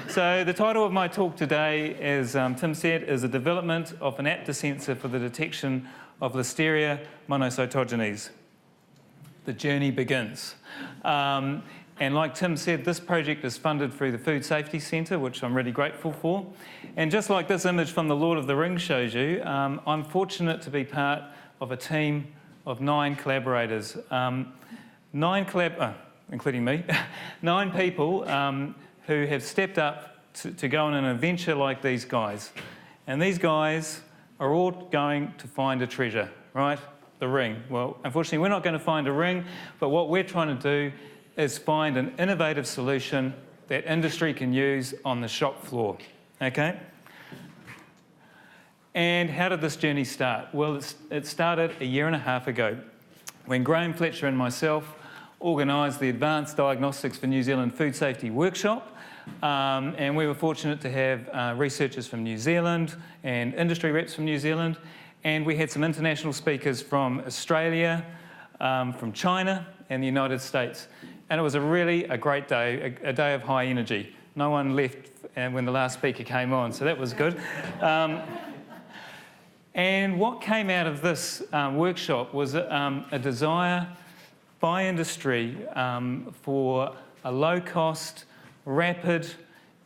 So the title of my talk today, as Tim said, is the development of an aptasensor for the detection of Listeria monocytogenes. The journey begins. And like Tim said, this project is funded through the Food Safety Centre, which I'm really grateful for. And just like this image from The Lord of the Rings shows you, I'm fortunate to be part of a team of 9 collaborators. Including me, 9 people who have stepped up to go on an adventure like these guys. And these guys are all going to find a treasure, right? The ring. Well, unfortunately, we're not going to find a ring, but what we're trying to do is find an innovative solution that industry can use on the shop floor, okay? And how did this journey start? Well, it started a year and a half ago when Graham Fletcher and myself organised the Advanced Diagnostics for New Zealand Food Safety Workshop, and we were fortunate to have researchers from New Zealand and industry reps from New Zealand, and we had some international speakers from Australia, from China and the United States. And it was a great day, a day of high energy. No one left when the last speaker came on, so that was good. And what came out of this workshop was a desire by industry for a low-cost, rapid,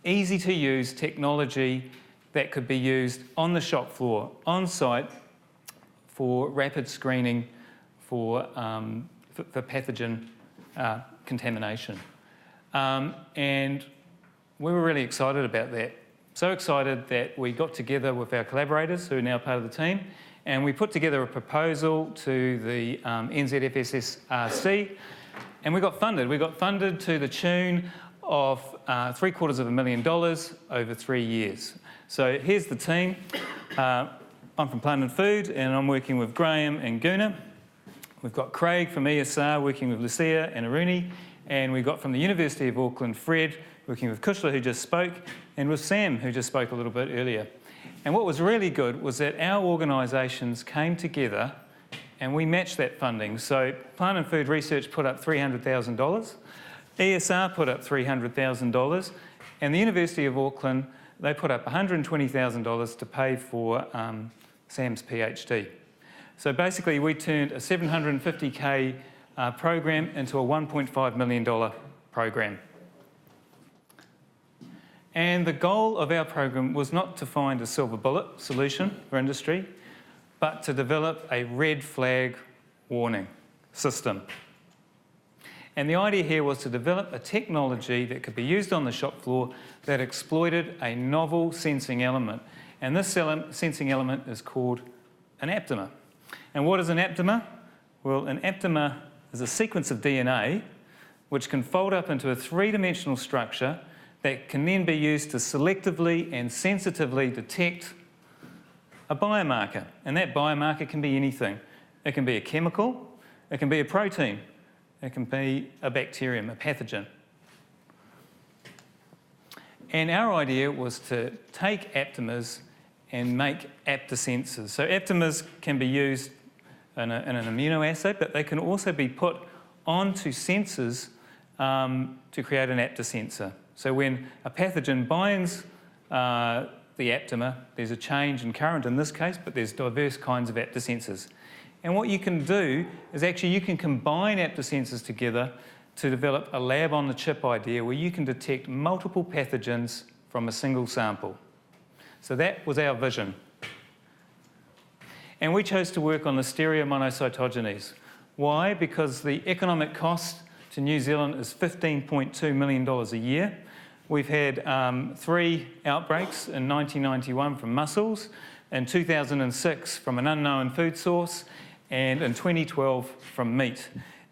easy-to-use technology that could be used on the shop floor, on-site, for rapid screening for pathogen contamination. And we were really excited about that. So excited that we got together with our collaborators, who are now part of the team, and we put together a proposal to the NZFSSRC, and we got funded. We got funded to the tune of $750,000 over 3 years. So here's the team. I'm from Plant and Food, and I'm working with Graham and Guna. We've got Craig from ESR working with Lucia and Aruni, and we've got from the University of Auckland, Fred, working with Kushla, who just spoke, and with Sam, who just spoke a little bit earlier. And what was really good was that our organisations came together and we matched that funding. So Plant and Food Research put up $300,000, ESR put up $300,000, and the University of Auckland, they put up $120,000 to pay for Sam's PhD. So basically we turned a $750K program into a $1.5 million program. And the goal of our program was not to find a silver bullet solution for industry, but to develop a red flag warning system. And the idea here was to develop a technology that could be used on the shop floor that exploited a novel sensing element. And this sensing element is called an aptamer. And what is an aptamer? Well, an aptamer is a sequence of DNA which can fold up into a 3-dimensional structure that can then be used to selectively and sensitively detect a biomarker. And that biomarker can be anything. It can be a chemical, it can be a protein, it can be a bacterium, a pathogen. And our idea was to take aptamers and make aptasensors. So aptamers can be used in an immunoassay, but they can also be put onto sensors to create an aptasensor. So when a pathogen binds the aptamer, there's a change in current in this case, but there's diverse kinds of aptasensors. And what you can do is actually you can combine aptasensors together to develop a lab-on-the-chip idea where you can detect multiple pathogens from a single sample. So that was our vision. And we chose to work on Listeria monocytogenes. Why? Because the economic cost to New Zealand is $15.2 million a year. We've had 3 outbreaks in 1991 from mussels, in 2006 from an unknown food source, and in 2012 from meat.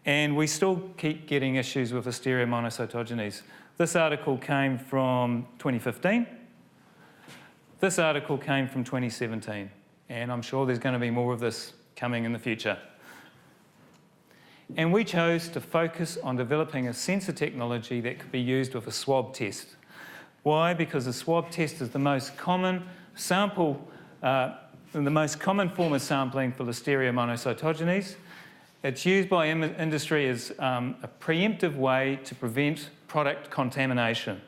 And we still keep getting issues with Listeria monocytogenes. This article came from 2015. This article came from 2017. And I'm sure there's going to be more of this coming in the future. And we chose to focus on developing a sensor technology that could be used with a swab test. Why? Because a swab test is the most common sample, the most common form of sampling for Listeria monocytogenes. It's used by industry as a preemptive way to prevent product contamination.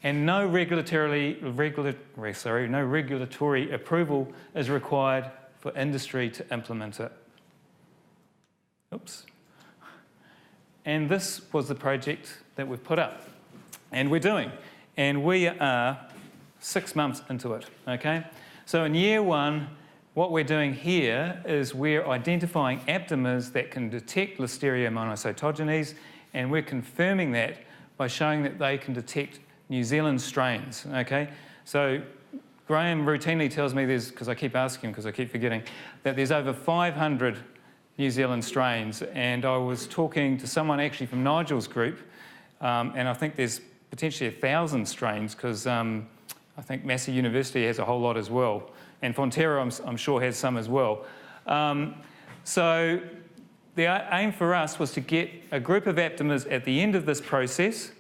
and no regulatory approval is required for industry to implement it. Oops. And this was the project that we've put up and we're doing. And we are 6 months into it, okay? So in year one, what we're doing here is we're identifying aptamers that can detect Listeria monocytogenes, and we're confirming that by showing that they can detect New Zealand strains, okay? So Graham routinely tells me because I keep asking him because I keep forgetting, that there's over 500 New Zealand strains, and I was talking to someone actually from Nigel's group, and I think there's potentially 1,000 strains because I think Massey University has a whole lot as well, and Fonterra I'm sure has some as well. So the aim for us was to get a group of aptamers at the end of this process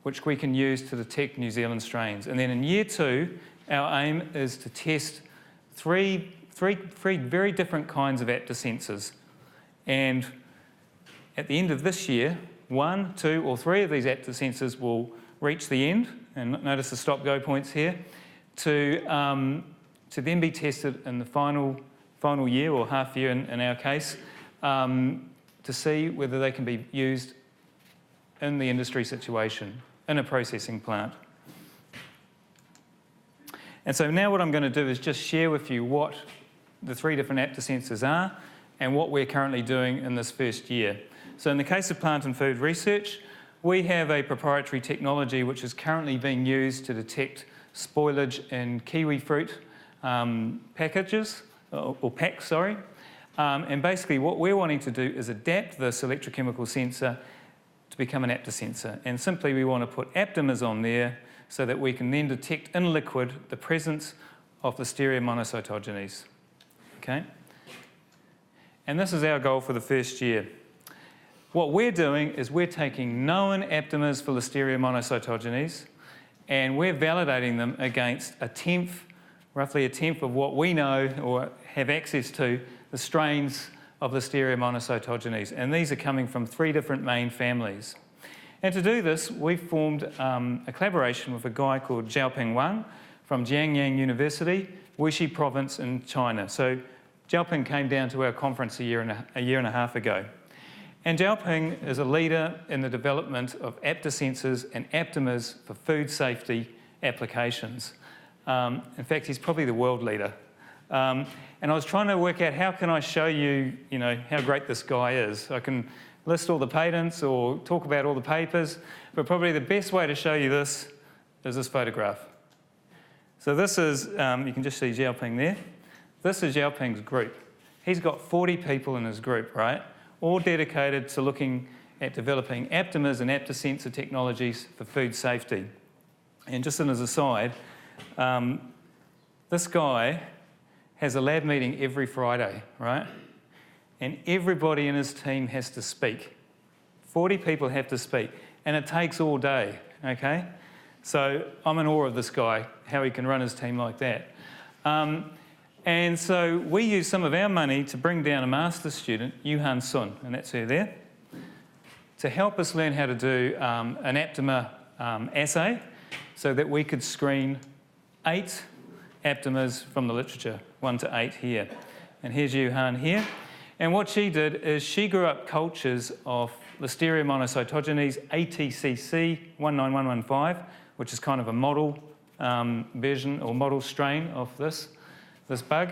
which we can use to detect New Zealand strains. And then in year two, our aim is to test three very different kinds of aptasensors. And at the end of this year, 1, 2 or 3 of these aptasensors will reach the end, and notice the stop-go points here, to then be tested in the final year, or half year in our case, to see whether they can be used in the industry situation, in a processing plant. And so now what I'm going to do is just share with you what the 3 different aptasensors are and what we're currently doing in this first year. So in the case of plant and food research, we have a proprietary technology which is currently being used to detect spoilage in kiwi fruit packs, sorry. And basically what we're wanting to do is adapt this electrochemical sensor to become an aptasensor. And simply we want to put aptamers on there so that we can then detect in liquid the presence of Listeria monocytogenes. Okay? And this is our goal for the first year. What we're doing is we're taking known aptamers for Listeria monocytogenes, and we're validating them against roughly a tenth of what we know or have access to, the strains of Listeria monocytogenes. And these are coming from 3 different main families. And to do this, we've formed a collaboration with a guy called Xiaoping Wang from Jiangyang University, Wuxi province in China. So Xiaoping came down to our conference a year and a half ago. And Xiaoping is a leader in the development of aptasensors and aptamers for food safety applications. In fact, he's probably the world leader. And I was trying to work out how can I show you, how great this guy is. I can list all the patents or talk about all the papers, but probably the best way to show you this is this photograph. So this is, you can just see Xiaoping there. This is Xiaoping's group. He's got 40 people in his group, right? All dedicated to looking at developing aptamers and aptasensor technologies for food safety. And just as an aside, this guy has a lab meeting every Friday, right? And everybody in his team has to speak. 40 people have to speak, and it takes all day, okay? So I'm in awe of this guy, how he can run his team like that. And so we use some of our money to bring down a master's student, Yuhan Sun, and that's her there, to help us learn how to do an aptamer assay so that we could screen 8 aptamers from the literature, 1 to 8 here. And here's Yuhan here. And what she did is she grew up cultures of Listeria monocytogenes ATCC 19115, which is kind of a model version or model strain of this bug.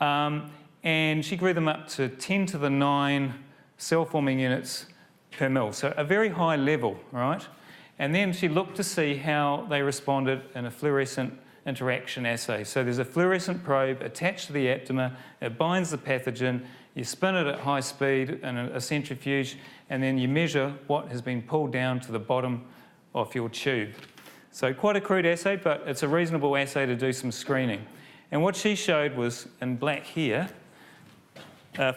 And she grew them up to 10 to the 9 cell-forming units per mil, so a very high level, right? And then she looked to see how they responded in a fluorescent interaction assay. So there's a fluorescent probe attached to the aptamer, it binds the pathogen, you spin it at high speed in a centrifuge, and then you measure what has been pulled down to the bottom of your tube. So quite a crude assay, but it's a reasonable assay to do some screening. And what she showed was, in black here,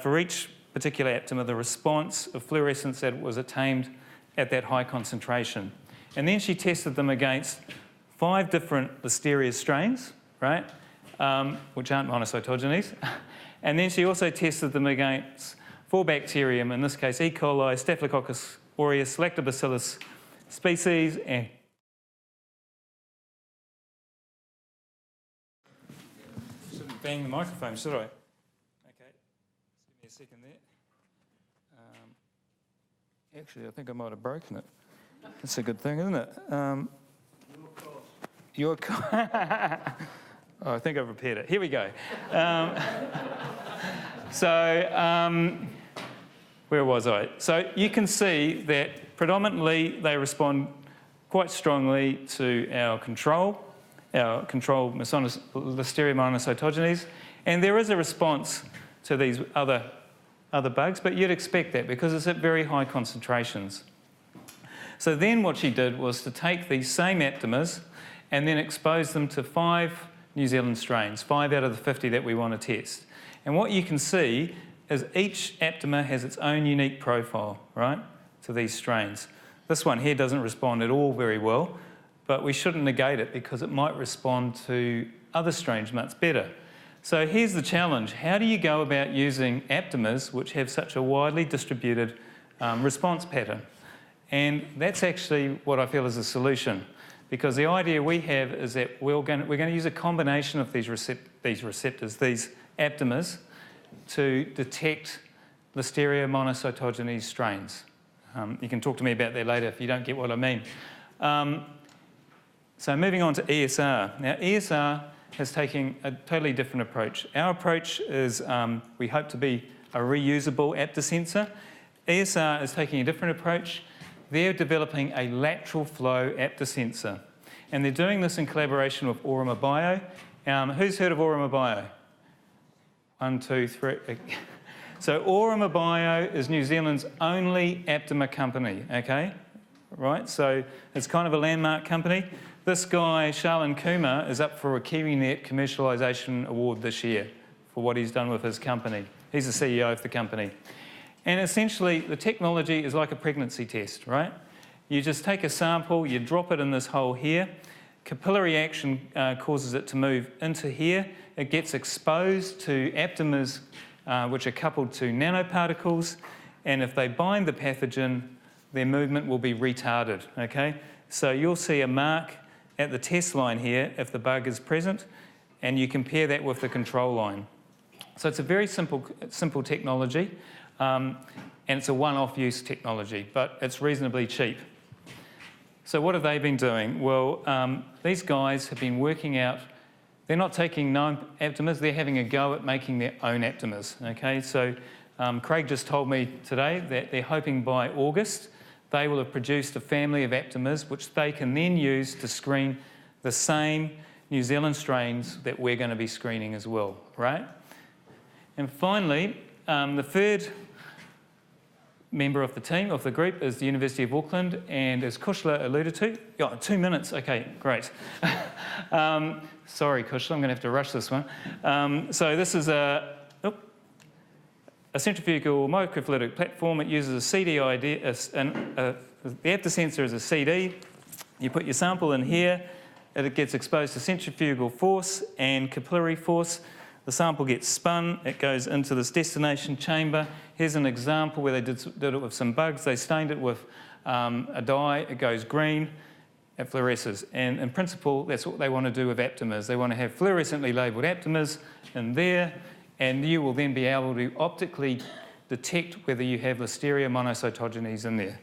for each particular aptamer, the response of fluorescence that was attained at that high concentration. And then she tested them against 5 different Listeria strains, right, which aren't monocytogenes. And then she also tested them against 4 bacterium, in this case E. coli, Staphylococcus aureus, Lactobacillus species, and bang the microphone, should I? Okay, just give me a second there. Actually, I think I might have broken it. That's a good thing, isn't it? Your cost. Oh, I think I've repaired it. Here we go. Where was I? So you can see that predominantly they respond quite strongly to our control Listeria monocytogenes, and there is a response to these other bugs, but you'd expect that because it's at very high concentrations. So then what she did was to take these same aptamers and then expose them to 5 New Zealand strains, 5 out of the 50 that we want to test. And what you can see is each aptamer has its own unique profile, right, to these strains. This one here doesn't respond at all very well, but we shouldn't negate it because it might respond to other strains much better. So here's the challenge. How do you go about using aptamers which have such a widely distributed response pattern? And that's actually what I feel is a solution, because the idea we have is that we're going to use a combination of these receptors, these aptamers, to detect Listeria monocytogenes strains. You can talk to me about that later if you don't get what I mean. So moving on to ESR. Now ESR is taking a totally different approach. Our approach is we hope to be a reusable aptasensor. ESR is taking a different approach. They're developing a lateral flow aptasensor. And they're doing this in collaboration with Orima Bio. Who's heard of Orima Bio? 1, 2, 3. So Orima Bio is New Zealand's only aptamer company, okay? Right, so it's kind of a landmark company. This guy, Shalin Kumar, is up for a KiwiNet commercialisation award this year for what he's done with his company. He's the CEO of the company. And essentially, the technology is like a pregnancy test, right? You just take a sample, you drop it in this hole here. Capillary action causes it to move into here. It gets exposed to aptamers which are coupled to nanoparticles, and if they bind the pathogen, their movement will be retarded, okay? So you'll see a mark at the test line here if the bug is present, and you compare that with the control line. So it's a very simple technology, and it's a one-off use technology, but it's reasonably cheap. So what have they been doing? Well, these guys have been working out, they're not taking known aptamers, they're having a go at making their own aptamers, okay? So Craig just told me today that they're hoping by August they will have produced a family of aptamers which they can then use to screen the same New Zealand strains that we're going to be screening as well, right? And finally, the third member of the team, of the group, is the University of Auckland, and as Kushla alluded to, 2 minutes, okay, great. Sorry, Kushla, I'm going to have to rush this one. So this is a centrifugal microfluidic platform. It uses a CD ID. The aptasensor is a CD. You put your sample in here, it gets exposed to centrifugal force and capillary force. The sample gets spun, it goes into this destination chamber. Here's an example where they did it with some bugs. They stained it with a dye, it goes green, it fluoresces. And in principle, that's what they want to do with aptamers. They want to have fluorescently labelled aptamers in there, and you will then be able to optically detect whether you have Listeria monocytogenes in there.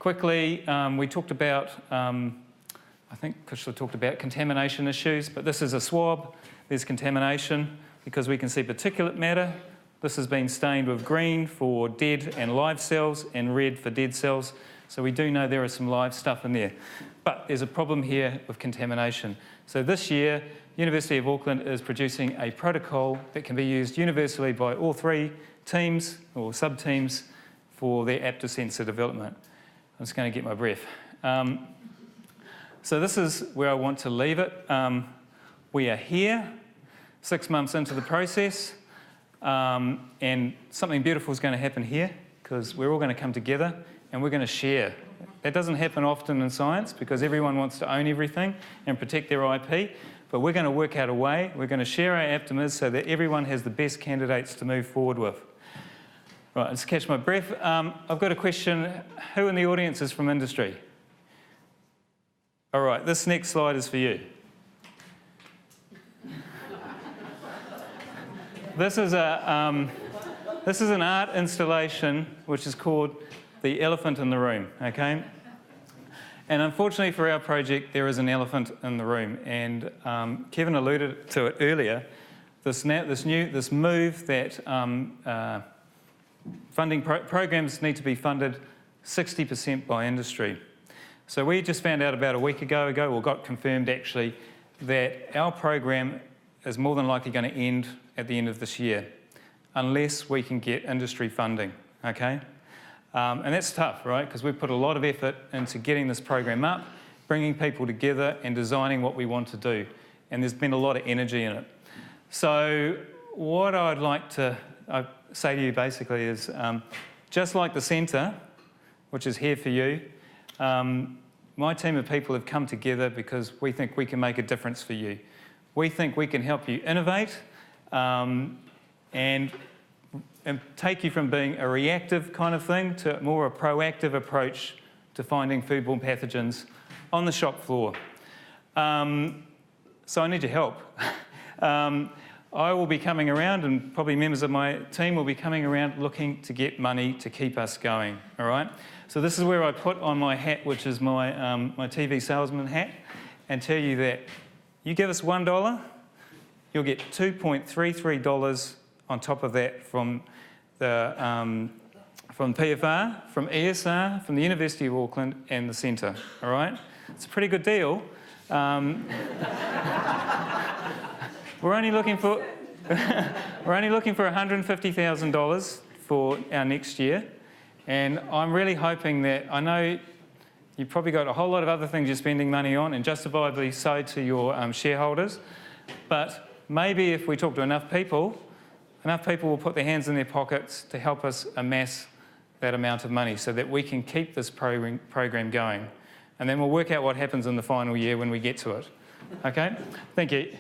Quickly, we talked about, I think Kushla talked about contamination issues, but this is a swab. There's contamination because we can see particulate matter. This has been stained with green for dead and live cells and red for dead cells. So we do know there is some live stuff in there. But there's a problem here with contamination. So this year, University of Auckland is producing a protocol that can be used universally by all 3 teams or sub-teams for their aptasensor development. I'm just going to get my breath. So this is where I want to leave it. We are here, 6 months into the process, and something beautiful is going to happen here because we're all going to come together and we're going to share. That doesn't happen often in science because everyone wants to own everything and protect their IP, but we're going to work out a way. We're going to share our aptamers so that everyone has the best candidates to move forward with. Right, let's catch my breath. I've got a question. Who in the audience is from industry? All right, this next slide is for you. this is an art installation which is called The Elephant in the Room, okay? And unfortunately for our project, there is an elephant in the room. And Kevin alluded to it earlier. This move that funding programs need to be funded 60% by industry. So we just found out about a week ago, or got confirmed actually, that our program is more than likely going to end at the end of this year, unless we can get industry funding, okay? And that's tough, right? Because we've put a lot of effort into getting this program up, bringing people together and designing what we want to do. And there's been a lot of energy in it. So what I'd like to say to you basically is, just like the centre, which is here for you, my team of people have come together because we think we can make a difference for you. We think we can help you innovate and take you from being a reactive kind of thing to more a proactive approach to finding foodborne pathogens on the shop floor. So I need your help. I will be coming around, and probably members of my team will be coming around looking to get money to keep us going, all right? So this is where I put on my hat, which is my, my TV salesman hat, and tell you that you give us $1, you'll get $2.33 on top of that from the from PFR, from ESR, from the University of Auckland and the centre, all right? It's a pretty good deal. We're only looking for $150,000 for our next year, and I'm really hoping that, I know you've probably got a whole lot of other things you're spending money on, and justifiably so to your shareholders, but maybe if we talk to enough people will put their hands in their pockets to help us amass that amount of money so that we can keep this program going. And then we'll work out what happens in the final year when we get to it. Okay? Thank you.